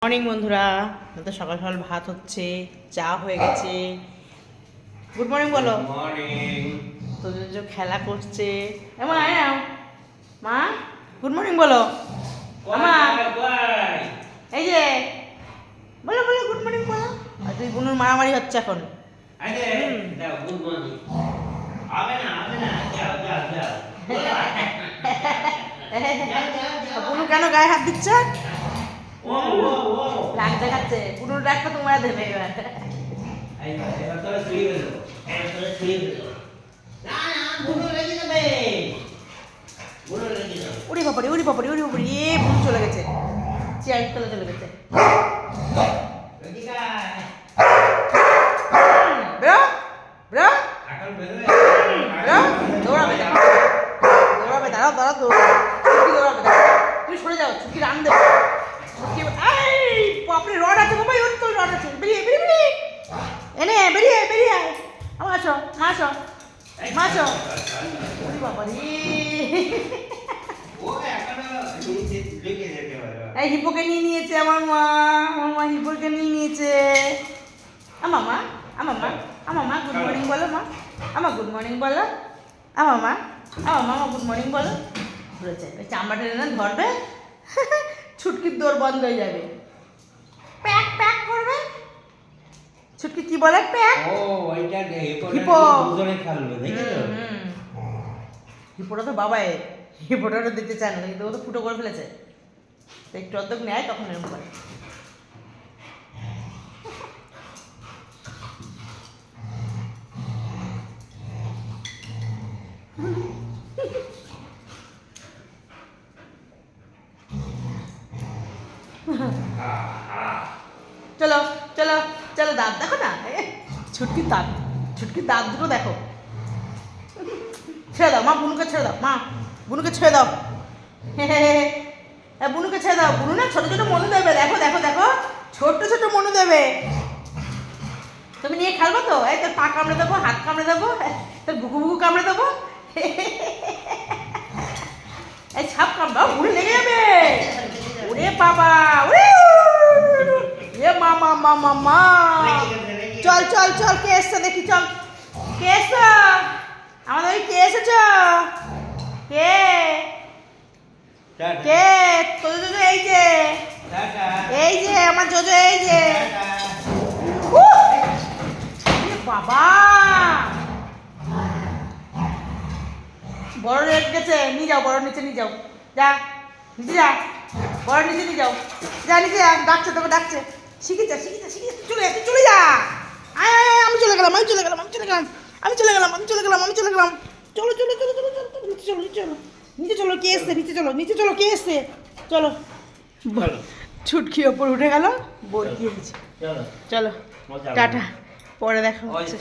Morning বন্ধুরা, তো সকাল সকাল ভাত হচ্ছে, চা হয়ে গেছে। গুড মর্নিং বলো। মর্নিং। তোদের যে খেলা করছে এমন আয় না মা, গুড মর্নিং বলো। মা এই যে বলো বলো গুড মর্নিং বলো। আর তুই বুনুর মারামারি হচ্ছে এখন। আরে দাও গুড মর্নিং। হবে না যাও যাও। বুনু কেন গায়ে হাত দিচ্ছে? ও রাগ দেখাচ্ছে। বুনুর রাগটা তোমরা দেবে এবার। এবার তোরা শুয়ে গেল। না বুনো লেগে যাবে। উড়ি বাপারি উড়ি বাপারি উড়ি বাপারি, এ বুনু চলে গেছে, চেয়ারের তলে চলে গেছে। বেরো বেরো বেরো, দৌড়াবে দৌড়াবে, দাঁড়াও দাঁড়াও, দৌড়াবে দাঁড়াও। তুমি সরে যাও, ছুটি রান দেবে। বাপরে রড আছে বাবা, ওর তো রড আছে। বেরিয়ে বেরিয়ে বেরিয়ে এনে বেরিয়ে বেরিয়ে আয়। আমার আসো মা, আসো মা, আসো। ওরে বাবা রে, এই হিপোকে নিয়ে নিয়েছে আমার মা। আমার মা হিপোকে নিয়ে নিয়েছে। আমার মা আমার মা আমার মা গুড মর্নিং বলো মা। আমার গুড মর্নিং বলো। আমার মা গুড মর্নিং বলো। বলেছে ওই চামড়াটা এনে ধরবে, ছুটকির দৌড় বন্ধ হয়ে যাবে। প্যাক প্যাক করবে। ছুটকি কি বলে? প্যাক। ও ওইটা হিপো দুজনে খেলবে, দেখেছো? হিপোটা তো বাবাই, হিপোটা তো দিতে চায় না, কিন্তু ও তো ফুটো করে ফেলেছে। তো একটু অর্ধেক নেয় তখন এরকম করে। চলো চলো চলো, দাঁত দেখো না, ছুটকির দাঁত দুটো দেখো। ছেড়ে দাও মা, বুনুকে ছেড়ে দাও মা, বুনুকে ছেড়ে দাও। বুনুকে ছেড়ে দাও। বুনু না ছোট ছোট মনু দেবে, দেখো দেখো দেখো, ছোট ছোট মনু দেবে। তুমি নিয়ে খেলবো তো? এই তোর পা কামড়ে দেবো, হাত কামড়ে দেবো, তোর বুকু বুকু কামড়ে দেবো। এই ছাপ কামড়াও, বুড়ি লেগে যাবে। ওরে বাবা, ওরে এ মামা মামা মা। চল চল চল, কে এসছে দেখি, চল কে এসছ আমাদের ওই, কে এসেছ? কে কে? তোর জোজো এই যে, এই যে আমার জোজো, এই যে। বাবা বড় রেট গেছে, নিয়ে যাও, বড় নিচে নিয়ে যাও, যা নিচে যা, বড় নিচে নিয়ে যাও, যা নিচে যা, ডাকছে তোকে ডাকছে। শিখেছে শিখেছে শিখেছে, চলে যা, তুই চলে যা। আয় আয় আয়, আমি চলে গেলাম, আমি চলে গেলাম, আমি চলে গেলাম, আমি চলে গেলাম, আমি চলে গেলাম, আমি চলে গেলাম। চলো চলো চলো চলো চলো, নিচে চলো, নিচে চলো, নিচে চলো, কে এসছে? নিচে চলো, নিচে চলো, কে এসছে? চলো। ছুটকি ওপর উঠে গেল, বোর কি হয়েছে। চলো টাটা, পরে দেখা হচ্ছে।